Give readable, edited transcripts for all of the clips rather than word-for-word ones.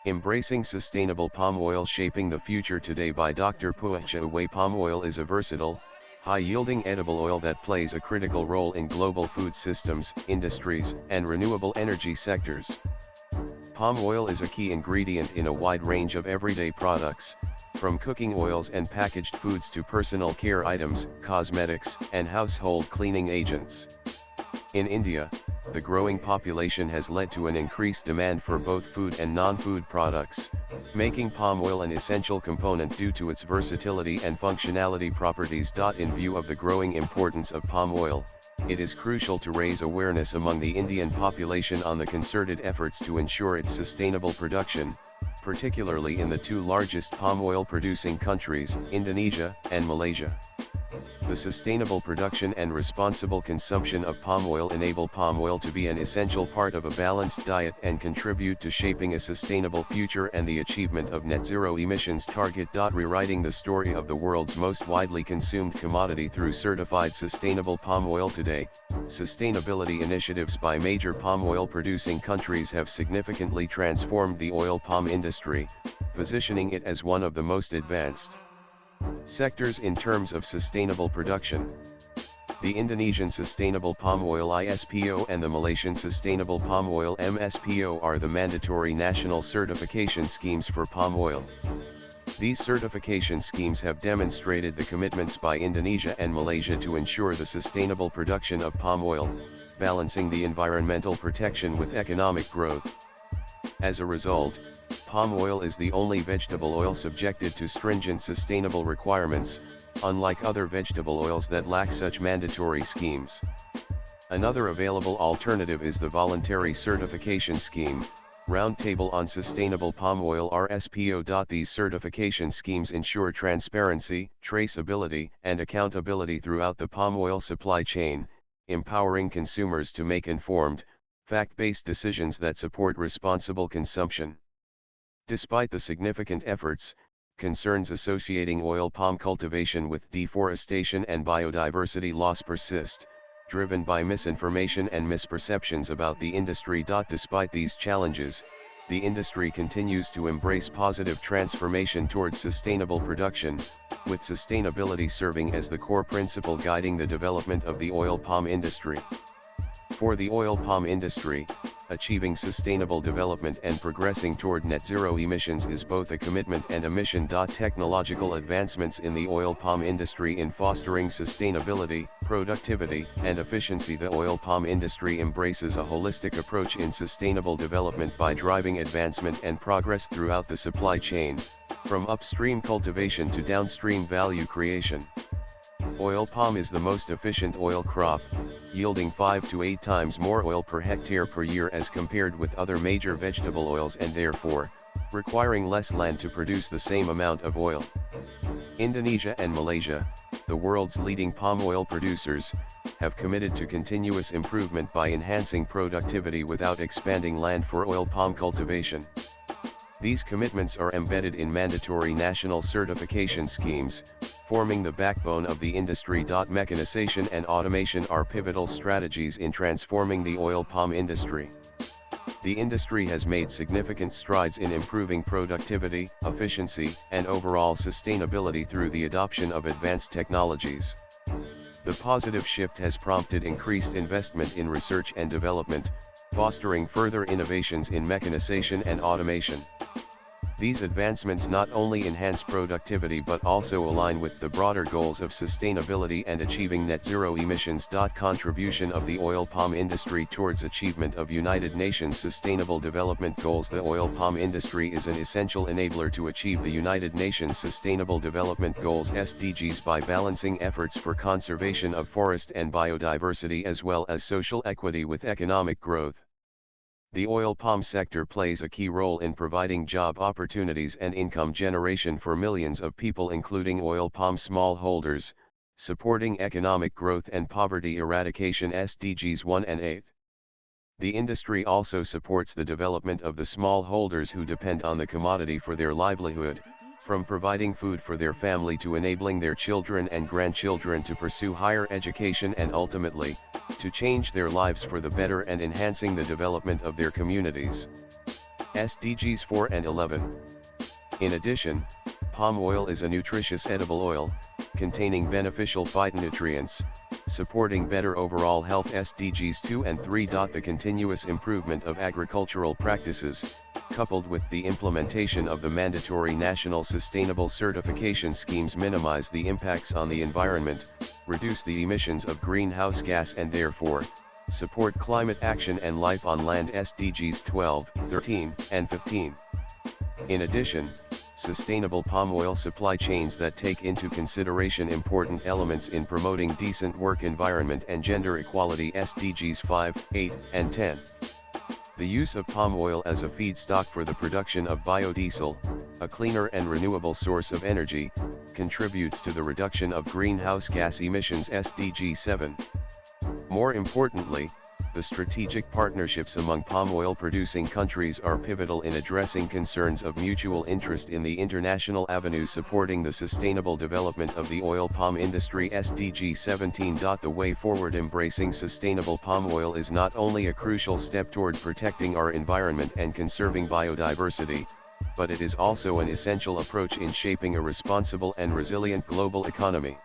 Embracing Sustainable Palm Oil Shaping the Future Today by Dr. Puah. Chiew palm oil is a versatile, high-yielding edible oil that plays a critical role in global food systems, industries, and renewable energy sectors. Palm oil is a key ingredient in a wide range of everyday products, from cooking oils and packaged foods to personal care items, cosmetics, and household cleaning agents. In India, the growing population has led to an increased demand for both food and non-food products, making palm oil an essential component due to its versatility and functionality properties. In view of the growing importance of palm oil, it is crucial to raise awareness among the Indian population on the concerted efforts to ensure its sustainable production, particularly in the two largest palm oil producing countries, Indonesia and Malaysia. The sustainable production and responsible consumption of palm oil enable palm oil to be an essential part of a balanced diet and contribute to shaping a sustainable future and the achievement of net zero emissions target. Rewriting the story of the world's most widely consumed commodity through certified sustainable palm oil. Today, sustainability initiatives by major palm oil producing countries have significantly transformed the oil palm industry, positioning it as one of the most advanced sectors in terms of sustainable production. The Indonesian Sustainable Palm Oil ISPO and the Malaysian Sustainable Palm Oil MSPO are the mandatory national certification schemes for palm oil. These certification schemes have demonstrated the commitments by Indonesia and Malaysia to ensure the sustainable production of palm oil, balancing the environmental protection with economic growth. As a result, palm oil is the only vegetable oil subjected to stringent sustainable requirements, unlike other vegetable oils that lack such mandatory schemes. Another available alternative is the Voluntary Certification Scheme, Roundtable on Sustainable Palm Oil RSPO. These certification schemes ensure transparency, traceability, and accountability throughout the palm oil supply chain, empowering consumers to make informed, fact-based decisions that support responsible consumption. Despite the significant efforts, concerns associating oil palm cultivation with deforestation and biodiversity loss persist, driven by misinformation and misperceptions about the industry. Despite these challenges, the industry continues to embrace positive transformation towards sustainable production, with sustainability serving as the core principle guiding the development of the oil palm industry. For the oil palm industry, achieving sustainable development and progressing toward net zero emissions is both a commitment and a mission. Technological advancements in the oil palm industry in fostering sustainability, productivity, and efficiency. The oil palm industry embraces a holistic approach in sustainable development by driving advancement and progress throughout the supply chain, from upstream cultivation to downstream value creation. Oil palm is the most efficient oil crop, yielding 5 to 8 times more oil per hectare per year as compared with other major vegetable oils, and therefore, requiring less land to produce the same amount of oil. Indonesia and Malaysia, the world's leading palm oil producers, have committed to continuous improvement by enhancing productivity without expanding land for oil palm cultivation. These commitments are embedded in mandatory national certification schemes, forming the backbone of the industry. Mechanization and automation are pivotal strategies in transforming the oil palm industry. The industry has made significant strides in improving productivity, efficiency, and overall sustainability through the adoption of advanced technologies. The positive shift has prompted increased investment in research and development, fostering further innovations in mechanization and automation. These advancements not only enhance productivity but also align with the broader goals of sustainability and achieving net zero emissions. Contribution of the oil palm industry towards achievement of United Nations Sustainable Development Goals. The oil palm industry is an essential enabler to achieve the United Nations Sustainable Development Goals (SDGs) by balancing efforts for conservation of forest and biodiversity as well as social equity with economic growth. The oil palm sector plays a key role in providing job opportunities and income generation for millions of people, including oil palm smallholders, supporting economic growth and poverty eradication (SDGs 1 and 8). The industry also supports the development of the smallholders who depend on the commodity for their livelihood, from providing food for their family to enabling their children and grandchildren to pursue higher education and ultimately, to change their lives for the better and enhancing the development of their communities. SDGs 4 and 11. In addition, palm oil is a nutritious edible oil, containing beneficial phytonutrients, supporting better overall health. SDGs 2 and 3. The continuous improvement of agricultural practices, coupled with the implementation of the mandatory national sustainable certification schemes, minimize the impacts on the environment, reduce the emissions of greenhouse gas, and therefore, support climate action and life on land. SDGs 12, 13, and 15. In addition, sustainable palm oil supply chains that take into consideration important elements in promoting decent work environment and gender equality. SDGs 5, 8, and 10. The use of palm oil as a feedstock for the production of biodiesel, a cleaner and renewable source of energy, contributes to the reduction of greenhouse gas emissions. SDG 7. More importantly, the strategic partnerships among palm oil producing countries are pivotal in addressing concerns of mutual interest in the international avenues supporting the sustainable development of the oil palm industry. SDG 17. The way forward: embracing sustainable palm oil is not only a crucial step toward protecting our environment and conserving biodiversity, but it is also an essential approach in shaping a responsible and resilient global economy.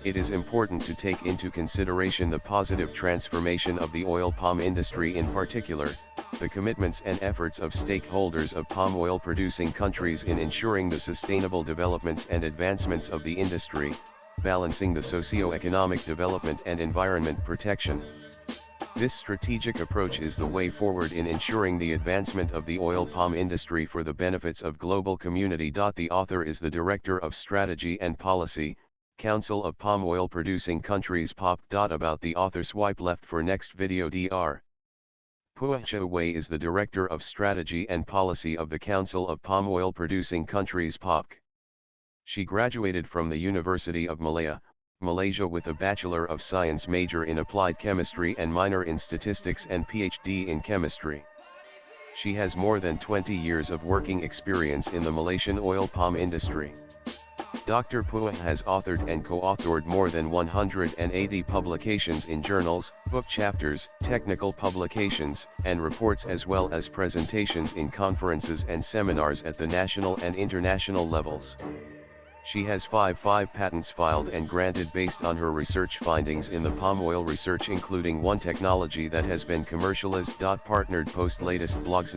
It is important to take into consideration the positive transformation of the oil palm industry, in particular, the commitments and efforts of stakeholders of palm oil producing countries in ensuring the sustainable developments and advancements of the industry, balancing the socio-economic development and environment protection. This strategic approach is the way forward in ensuring the advancement of the oil palm industry for the benefits of global community. The author is the Director of Strategy and Policy, Council of Palm Oil Producing Countries POP. About the author: swipe left for next video. Dr. Puah Chiew is the Director of Strategy and Policy of the Council of Palm Oil Producing Countries POP. She graduated from the University of Malaya, Malaysia with a Bachelor of Science major in Applied Chemistry and minor in Statistics and PhD in Chemistry. She has more than 20 years of working experience in the Malaysian oil palm industry. Dr. Puah has authored and co-authored more than 180 publications in journals, book chapters, technical publications, and reports, as well as presentations in conferences and seminars at the national and international levels. She has five patents filed and granted based on her research findings in the palm oil research, including one technology that has been commercialized. Partnered post latest blogs.